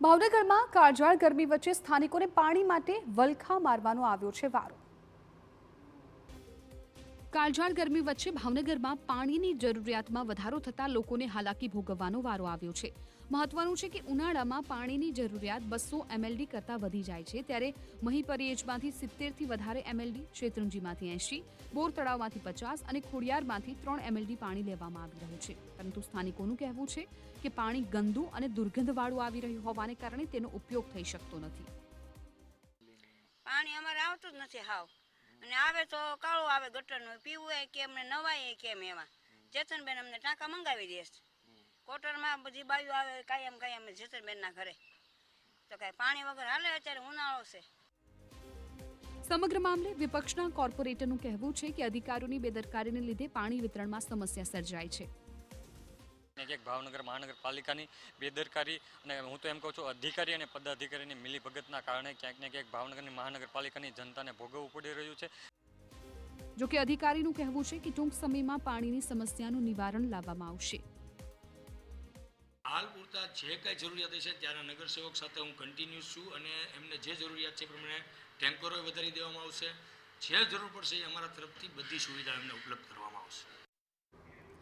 ભાવનગરમાં કાળઝાળ ગરમી વચ્ચે સ્થાનિકોને પાણી માટે વલખા મારવાનો આવ્યો છે વારો। કાળઝાળ ગરમી વચ્ચે ભાવનગરમાં પાણીની જરૂરિયાતમાં વધારો થતાં લોકોને હાલાકી ભોગવવાનો વારો આવ્યો છે। મહત્વનું છે કે ઉનાળામાં પાણીની જરૂરિયાત 200 mld કરતાં વધી જાય છે, ત્યારે મહી પરિયેજમાંથી 70 થી વધારે mld, શેત્રુંજીમાંથી 80, બોર તળાવમાંથી 50 અને ખોડિયારમાંથી 3 mld પાણી લેવામાં આવી રહ્યું છે। પરંતુ સ્થાનિકોનું કહેવું છે કે પાણી ગંદુ અને દુર્ગંધવાળું આવી રહ્યું હોવાને કારણે તેનો ઉપયોગ થઈ શકતો નથી। પાણી અમારે આવતું જ નથી હાવ, અને આવે તો કાળું આવે, ગટરનું પીવું હોય કેમ ને નવાય કેમ એમાં જેતનબેન અમને ટાંકા મંગાવી દે છે। કોટરમાં બધી બાયું આવે કાયમ જેતનબેનના ઘરે, તો કાંઈ પાણી વગર હાલે? અત્યારે ઉનાળો છે। સમગ્ર મામલે વિપક્ષના કોર્પોરેટરનું કહેવું છે કે અધિકારીઓની બેદરકારીને લીધે પાણી વિતરણમાં સમસ્યા સર્જાય છે। ભાવનગર મહાનગરપાલિકાની બેદરકારી અને હું તો એમ કહું છું અધિકારી અને પદાધિકારીની મિલીભગતના કારણે ક્યાંક ને ક્યાંક ભાવનગરની મહાનગરપાલિકાની જનતાને ભોગવવું પડી રહ્યું છે। જોકે અધિકારીનું કહેવું છે કે ટૂંક સમયમાં પાણીની સમસ્યાનું નિવારણ લાવવામાં આવશે। હાલ પૂરતા જે કાંઈ જરૂરિયાત છે ત્યાંના નગરસેવક સાથે હું કન્ટિન્યુઅસ છું અને એમને જે જરૂરિયાત છે એ પ્રમાણે ટેન્કરો વધારી દેવામાં આવશે। જે જરૂર પડશે એ અમારા તરફથી બધી સુવિધા એમને ઉપલબ્ધ કરવામાં આવશે।